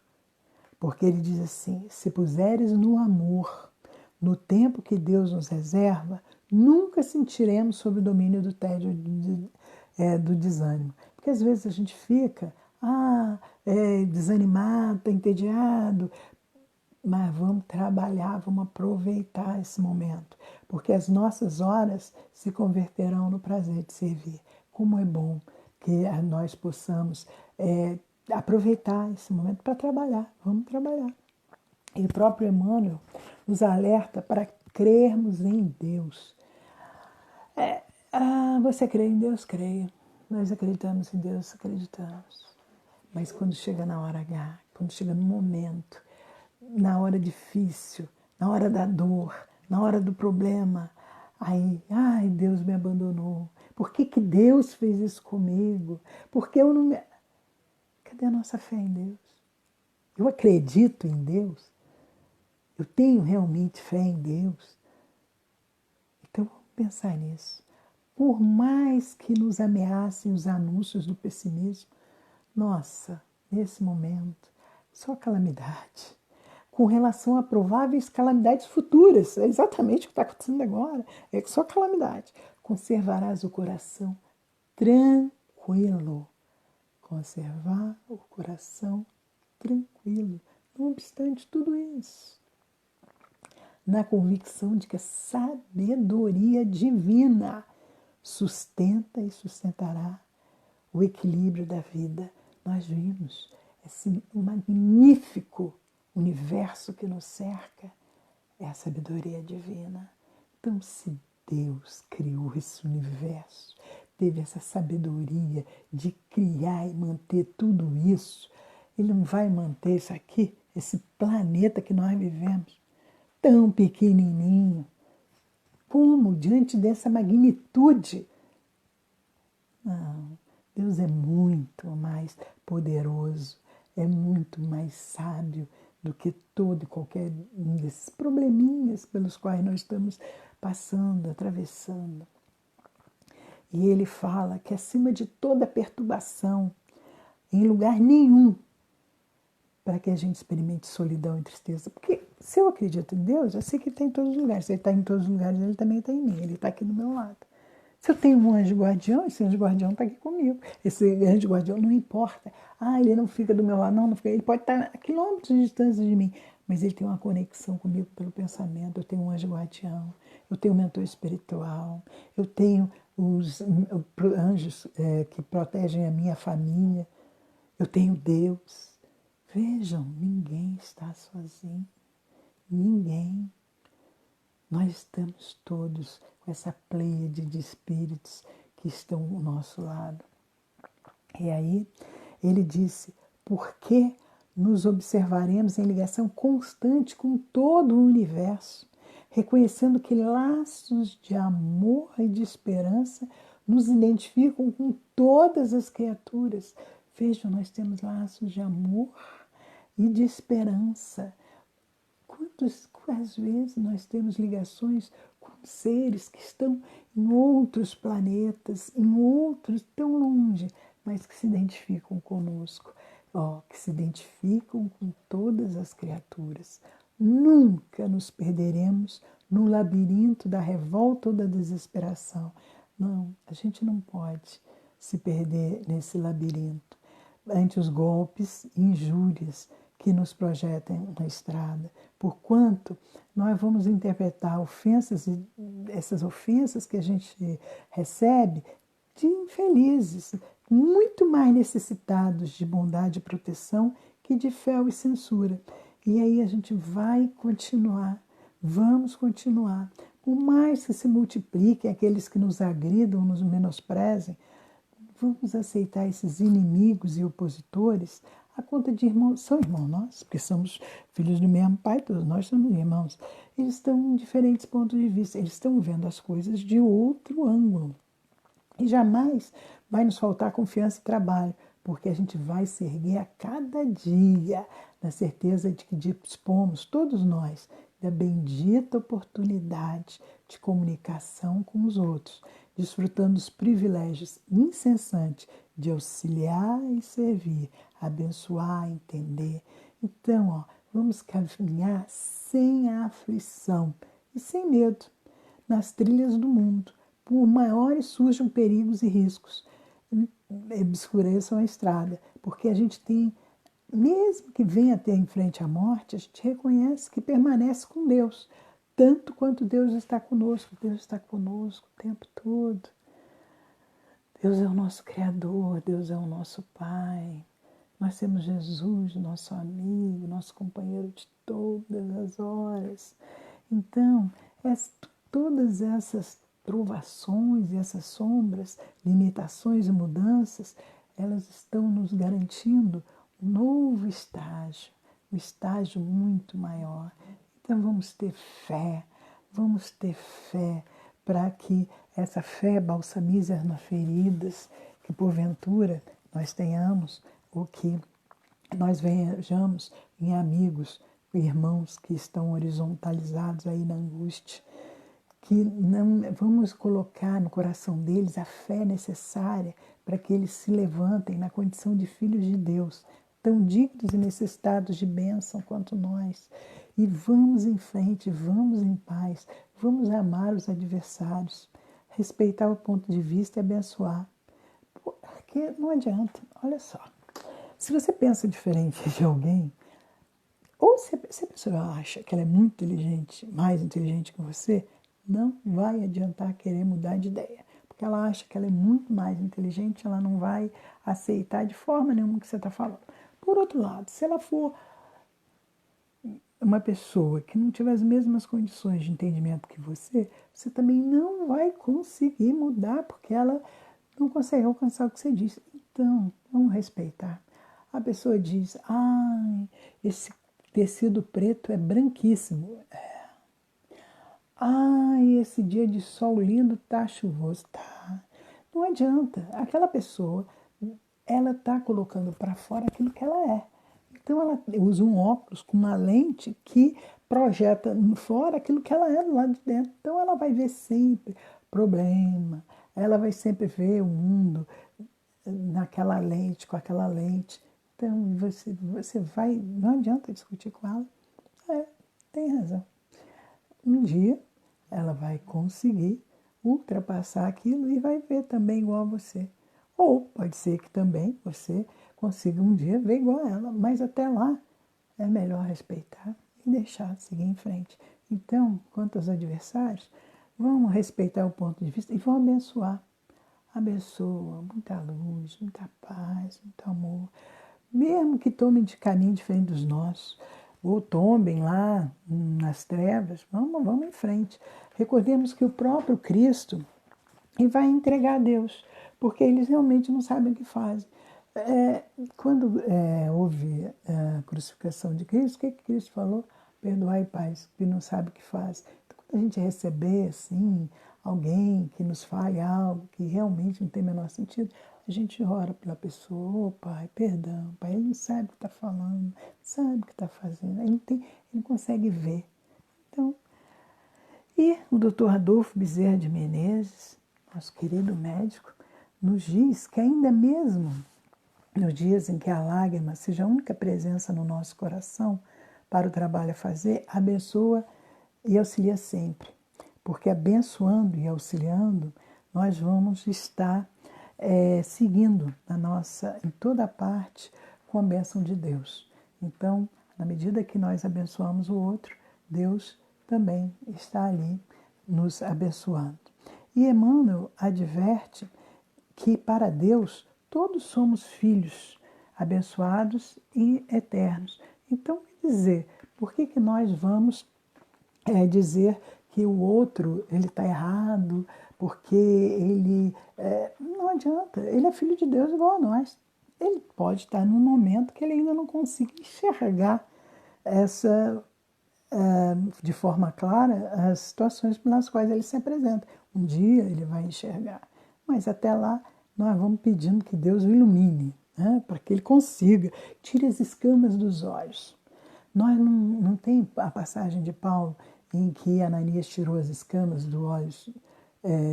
Porque ele diz assim, se puseres no amor, no tempo que Deus nos reserva, nunca sentiremos sob o domínio do tédio do desânimo. Porque às vezes a gente fica desanimado, entediado, Mas vamos trabalhar, vamos aproveitar esse momento, porque as nossas horas se converterão no prazer de servir. Como é bom que nós possamos aproveitar esse momento para trabalhar. Vamos trabalhar. E o próprio Emmanuel nos alerta para crermos em Deus. Você crê em Deus? Creio. Nós acreditamos em Deus, acreditamos. Mas quando chega na hora H, quando chega no momento, na hora difícil, na hora da dor, na hora do problema, aí, ai, Deus me abandonou. Por que que Deus fez isso comigo? Por que eu não me... Cadê a nossa fé em Deus? Eu acredito em Deus? Eu tenho realmente fé em Deus? Então, vamos pensar nisso. Por mais que nos ameacem os anúncios do pessimismo, nossa, nesse momento, só calamidade. Com relação a prováveis calamidades futuras, é exatamente o que está acontecendo agora, é só calamidade. Conservarás o coração tranquilo. Conservar o coração tranquilo, não obstante tudo isso. Na convicção de que a sabedoria divina sustenta e sustentará o equilíbrio da vida. Nós vimos esse magnífico universo que nos cerca, é a sabedoria divina. Então, se Deus criou esse universo, teve essa sabedoria de criar e manter tudo isso, Ele não vai manter isso aqui, esse planeta que nós vivemos, tão pequenininho. Como diante dessa magnitude? Não, Deus é muito mais poderoso, é muito mais sábio do que todo e qualquer um desses probleminhas pelos quais nós estamos passando, atravessando. E ele fala que acima de toda perturbação, em lugar nenhum, para que a gente experimente solidão e tristeza. Porque se eu acredito em Deus, eu sei que Ele está em todos os lugares. Se Ele está em todos os lugares, Ele também está em mim. Ele está aqui do meu lado. Se eu tenho um anjo guardião, esse anjo guardião está aqui comigo. Esse anjo guardião não importa. Ele não fica do meu lado. Não fica. Ele pode estar a quilômetros de distância de mim, mas ele tem uma conexão comigo pelo pensamento. Eu tenho um anjo guardião, eu tenho um mentor espiritual, eu tenho os anjos que protegem a minha família, eu tenho Deus. Vejam, ninguém está sozinho. Ninguém. Nós estamos todos com essa pleiade de espíritos que estão ao nosso lado. E aí ele disse, porque nos observaremos em ligação constante com todo o universo, reconhecendo que laços de amor e de esperança nos identificam com todas as criaturas. Vejam, nós temos laços de amor e de esperança. Quantas vezes nós temos ligações com seres que estão em outros planetas, em outros tão longe, mas que se identificam conosco, que se identificam com todas as criaturas. Nunca nos perderemos no labirinto da revolta ou da desesperação. Não, a gente não pode se perder nesse labirinto ante os golpes e injúrias que nos projetem na estrada, porquanto nós vamos interpretar essas ofensas que a gente recebe de infelizes, muito mais necessitados de bondade e proteção que de fel e censura. E aí a gente vai continuar, vamos continuar. Por mais que se multipliquem aqueles que nos agridam, nos menosprezem, vamos aceitar esses inimigos e opositores a conta de irmãos. São irmãos nossos, porque somos filhos do mesmo pai, todos nós somos irmãos. Eles estão em diferentes pontos de vista, eles estão vendo as coisas de outro ângulo. E jamais vai nos faltar confiança e trabalho, porque a gente vai se erguer a cada dia na certeza de que dispomos, todos nós, da bendita oportunidade de comunicação com os outros, desfrutando os privilégios incessantes de auxiliar e servir, abençoar, entender. Então, vamos caminhar sem aflição e sem medo nas trilhas do mundo, por maiores surjam perigos e riscos, obscureçam a estrada, porque a gente tem mesmo que venha ter em frente à morte, a gente reconhece que permanece com Deus, tanto quanto Deus está conosco. Deus está conosco o tempo todo. Deus é o nosso Criador, Deus é o nosso Pai. Nós temos Jesus, nosso amigo, nosso companheiro de todas as horas. Então, todas essas provações e essas sombras, limitações e mudanças, elas estão nos garantindo um novo estágio, um estágio muito maior. Então, vamos ter fé para que essa fé balsamize as feridas, que porventura nós tenhamos, ou que nós vejamos em amigos, irmãos que estão horizontalizados aí na angústia, que não vamos colocar no coração deles a fé necessária para que eles se levantem na condição de filhos de Deus, tão dignos e necessitados de bênção quanto nós. E vamos em frente, vamos em paz, vamos amar os adversários, respeitar o ponto de vista e abençoar. Porque não adianta, olha só, se você pensa diferente de alguém, ou se a pessoa acha que ela é muito inteligente, mais inteligente que você, não vai adiantar querer mudar de ideia. Porque ela acha que ela é muito mais inteligente, ela não vai aceitar de forma nenhuma o que você está falando. Por outro lado, se ela for uma pessoa que não tiver as mesmas condições de entendimento que você também não vai conseguir mudar, porque ela não consegue alcançar o que você disse. Então, vamos respeitar. A pessoa diz, esse tecido preto é branquíssimo. Esse dia de sol lindo tá chuvoso. Tá. Não adianta. Aquela pessoa, ela tá colocando para fora aquilo que ela é. Então ela usa um óculos com uma lente que projeta fora aquilo que ela é do lado de dentro. Então ela vai ver sempre problema, ela vai sempre ver o mundo naquela lente, com aquela lente. Então você vai, não adianta discutir com ela. Tem razão. Um dia ela vai conseguir ultrapassar aquilo e vai ver também igual a você. Ou pode ser que também você consiga um dia ver igual a ela, mas até lá é melhor respeitar e deixar seguir em frente. Então, quanto aos adversários, vamos respeitar o ponto de vista e vamos abençoar. Abençoa, muita luz, muita paz, muito amor. Mesmo que tomem de caminho diferente dos nossos, ou tombem lá nas trevas, vamos em frente. Recordemos que o próprio Cristo vai entregar a Deus, porque eles realmente não sabem o que fazem. Quando houve a crucificação de Cristo, o que Cristo falou? Perdoai, Pai, que não sabe o que faz. Então, quando a gente receber assim, alguém que nos fale algo que realmente não tem o menor sentido, a gente ora pela pessoa, Pai, perdão, Pai, ele não sabe o que está falando, não sabe o que está fazendo, ele não consegue ver. Então, e o Dr. Adolfo Bezerra de Menezes, nosso querido médico, nos diz que ainda mesmo nos dias em que a lágrima seja a única presença no nosso coração para o trabalho a fazer, abençoa e auxilia sempre. Porque abençoando e auxiliando, nós vamos estar seguindo em toda parte, com a bênção de Deus. Então, na medida que nós abençoamos o outro, Deus também está ali nos abençoando. E Emmanuel adverte que para Deus todos somos filhos, abençoados e eternos. Então, quer dizer, por que nós vamos dizer que o outro ele está errado, porque ele... não adianta, ele é filho de Deus igual a nós. Ele pode estar num momento que ele ainda não consiga enxergar de forma clara as situações pelas quais ele se apresenta. Um dia ele vai enxergar, mas até lá nós vamos pedindo que Deus o ilumine, né, para que ele consiga, tire as escamas dos olhos. Nós não tem a passagem de Paulo em que Ananias tirou as escamas dos olhos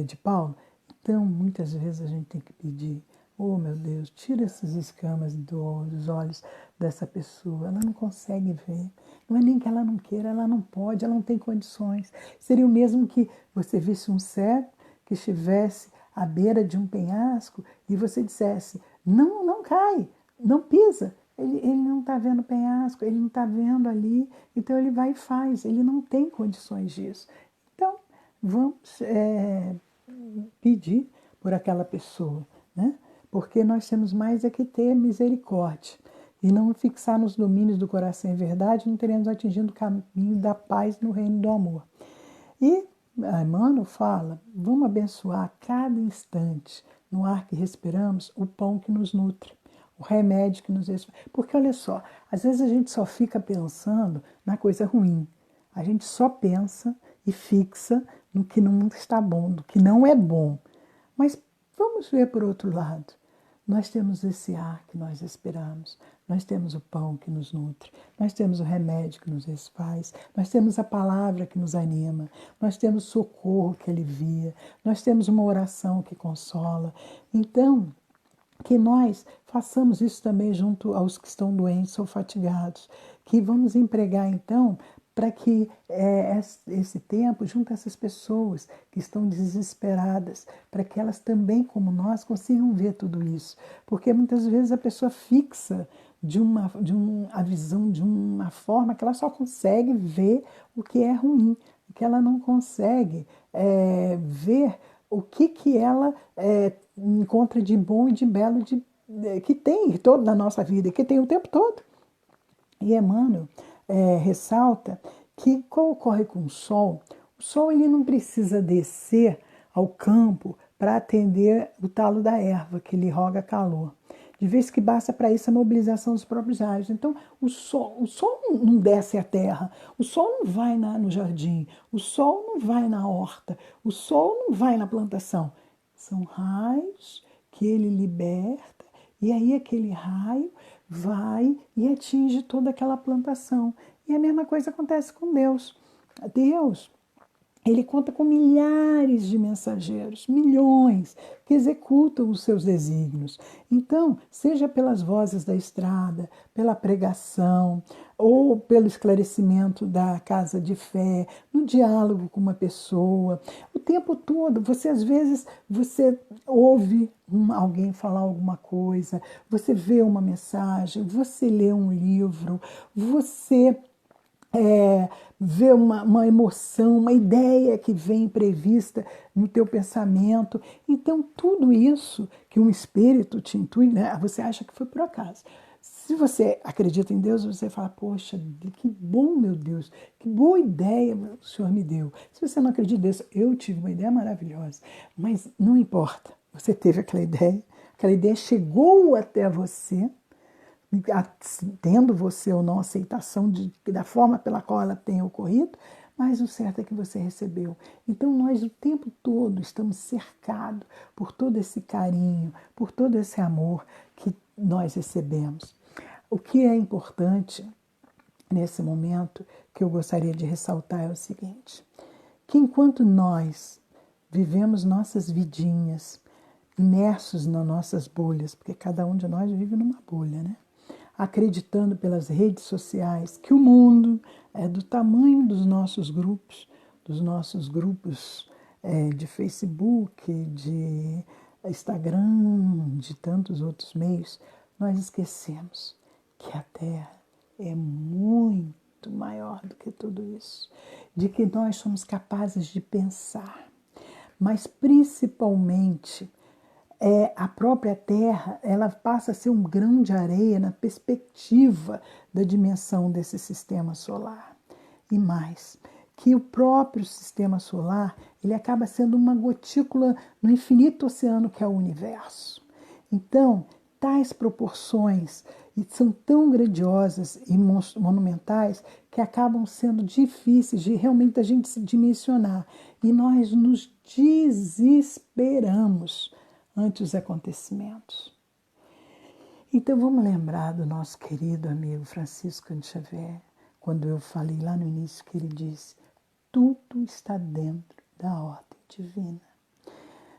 de Paulo? Então, muitas vezes a gente tem que pedir, oh meu Deus, tira essas escamas dos olhos dessa pessoa, ela não consegue ver. Não é nem que ela não queira, ela não pode, ela não tem condições. Seria o mesmo que você visse um cego que estivesse à beira de um penhasco e você dissesse, não cai, não pisa, Ele não está vendo o penhasco, ele não está vendo ali, então ele vai e faz, ele não tem condições disso. Então, vamos pedir por aquela pessoa, né? Porque nós temos mais é que ter misericórdia e não fixar nos domínios do coração em verdade, não teremos atingido o caminho da paz no reino do amor. E Emmanuel fala, vamos abençoar cada instante, no ar que respiramos, o pão que nos nutre, o remédio que nos... Porque olha só, às vezes a gente só fica pensando na coisa ruim. A gente só pensa e fixa no que não está bom, no que não é bom. Mas vamos ver por outro lado. Nós temos esse ar que nós respiramos, nós temos o pão que nos nutre, nós temos o remédio que nos desfaz, nós temos a palavra que nos anima, nós temos socorro que alivia, nós temos uma oração que consola. Então, que nós façamos isso também junto aos que estão doentes ou fatigados, que vamos empregar então para que esse tempo, junto a essas pessoas que estão desesperadas, para que elas também, como nós, consigam ver tudo isso. Porque muitas vezes a pessoa fixa a visão de uma forma que ela só consegue ver o que é ruim, que ela não consegue ver o que ela encontra de bom e de belo que tem todo na nossa vida, que tem o tempo todo. E Emmanuel ressalta que qual ocorre com o sol ele não precisa descer ao campo para atender o talo da erva, que lhe roga calor. De vez que basta para isso a mobilização dos próprios raios. Então, o sol não desce à terra, o sol não vai no jardim, o sol não vai na horta, o sol não vai na plantação. São raios que ele liberta e aí aquele raio vai e atinge toda aquela plantação. E a mesma coisa acontece com Deus. Deus, ele conta com milhares de mensageiros, milhões, que executam os seus desígnios. Então, seja pelas vozes da estrada, pela pregação, ou pelo esclarecimento da casa de fé, no diálogo com uma pessoa, o tempo todo, às vezes, você ouve alguém falar alguma coisa, você vê uma mensagem, você lê um livro, você ver uma emoção, uma ideia que vem prevista no teu pensamento. Então, tudo isso que um espírito te intui, né, você acha que foi por acaso. Se você acredita em Deus, você fala, poxa, que bom, meu Deus, que boa ideia o Senhor me deu. Se você não acredita em Deus, eu tive uma ideia maravilhosa, mas não importa, você teve aquela ideia chegou até você, tendo você ou não aceitação da forma pela qual ela tem ocorrido, mas o certo é que você recebeu. Então nós o tempo todo estamos cercados por todo esse carinho, por todo esse amor que nós recebemos. O que é importante nesse momento que eu gostaria de ressaltar é o seguinte, que enquanto nós vivemos nossas vidinhas, imersos nas nossas bolhas, porque cada um de nós vive numa bolha, né? Acreditando pelas redes sociais que o mundo é do tamanho dos nossos grupos de Facebook, de Instagram, de tantos outros meios, nós esquecemos que a Terra é muito maior do que tudo isso, de que nós somos capazes de pensar, mas principalmente a própria Terra, ela passa a ser um grão de areia na perspectiva da dimensão desse sistema solar. E mais, que o próprio sistema solar, ele acaba sendo uma gotícula no infinito oceano que é o universo. Então, tais proporções são tão grandiosas e monumentais que acabam sendo difíceis de realmente a gente se dimensionar. E nós nos desesperamos ante os acontecimentos. Então vamos lembrar do nosso querido amigo Francisco de Xavier, quando eu falei lá no início que ele disse, tudo está dentro da ordem divina.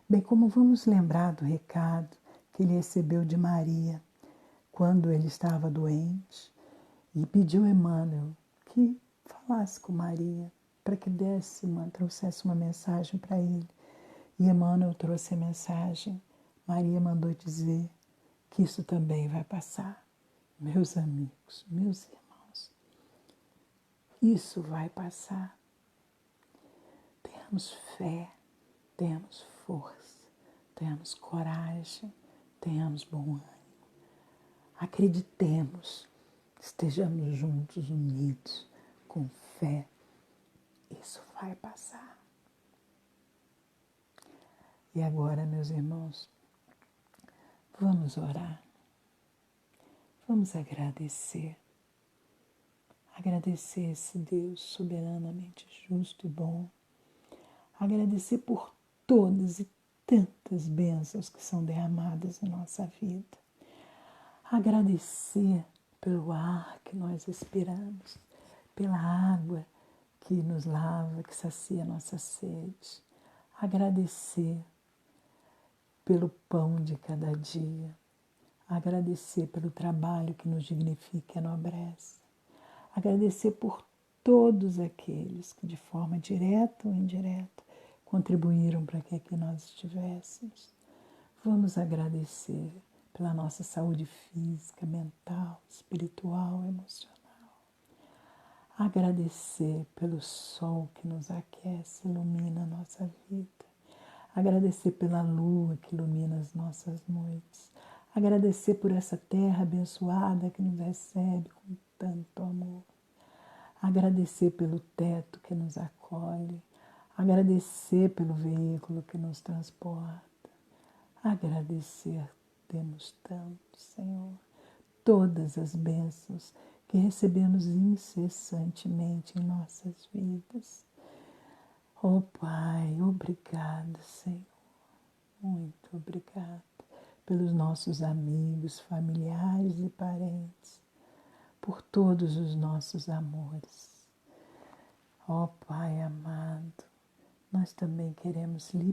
Bem, como vamos lembrar do recado que ele recebeu de Maria, quando ele estava doente, e pediu a Emmanuel que falasse com Maria, para que trouxesse uma mensagem para ele. E Emmanuel trouxe a mensagem, Maria mandou dizer que isso também vai passar. Meus amigos, meus irmãos, isso vai passar. Tenhamos fé, tenhamos força, tenhamos coragem, tenhamos bom ânimo. Acreditemos, estejamos juntos, unidos, com fé. Isso vai passar. E agora, meus irmãos, vamos orar. Vamos agradecer. Agradecer esse Deus soberanamente justo e bom. Agradecer por todas e tantas bênçãos que são derramadas em nossa vida. Agradecer pelo ar que nós respiramos, pela água que nos lava, que sacia nossa sede. Agradecer pelo pão de cada dia. Agradecer pelo trabalho que nos dignifica e enobrece. Agradecer por todos aqueles que, de forma direta ou indireta, contribuíram para que aqui nós estivéssemos. Vamos agradecer pela nossa saúde física, mental, espiritual, emocional. Agradecer pelo sol que nos aquece, ilumina a nossa vida. Agradecer pela lua que ilumina as nossas noites. Agradecer por essa terra abençoada que nos recebe com tanto amor. Agradecer pelo teto que nos acolhe. Agradecer pelo veículo que nos transporta. Agradecer, temos tanto, Senhor, todas as bênçãos que recebemos incessantemente em nossas vidas. Oh Pai, obrigada, Senhor, muito obrigada pelos nossos amigos, familiares e parentes, por todos os nossos amores. Ó Pai amado, nós também queremos lhe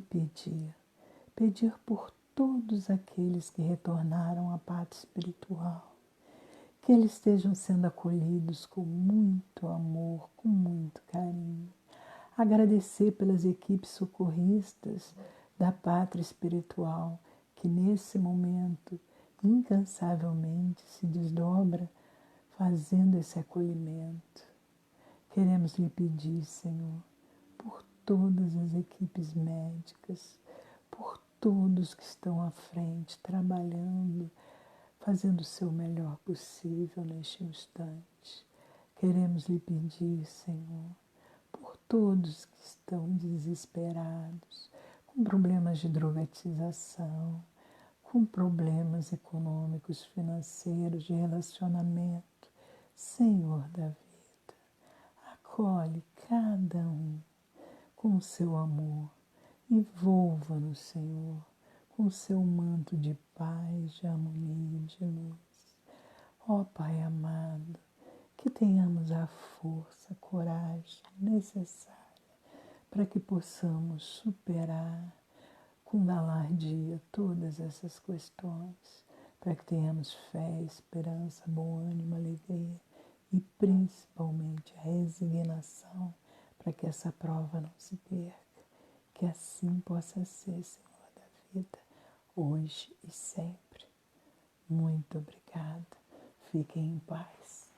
pedir por todos aqueles que retornaram à pátria espiritual, que eles estejam sendo acolhidos com muito amor, com muito carinho. Agradecer pelas equipes socorristas da pátria espiritual, que nesse momento, incansavelmente, se desdobra fazendo esse acolhimento. Queremos lhe pedir, Senhor, por todas as equipes médicas, por todos que estão à frente, trabalhando, fazendo o seu melhor possível neste instante. Queremos lhe pedir, Senhor, por todos que estão desesperados, com problemas de drogatização, com problemas econômicos, financeiros, de relacionamento. Senhor da vida, acolhe cada um com o seu amor, envolva-nos, Senhor, com o seu manto de paz, de harmonia e de luz. Ó Pai amado, que tenhamos a força, a coragem necessária para que possamos superar com galardia todas essas questões, para que tenhamos fé, esperança, bom ânimo, alegria e principalmente a resignação para que essa prova não se perca. Que assim possa ser, Senhor da vida, hoje e sempre. Muito obrigada. Fiquem em paz.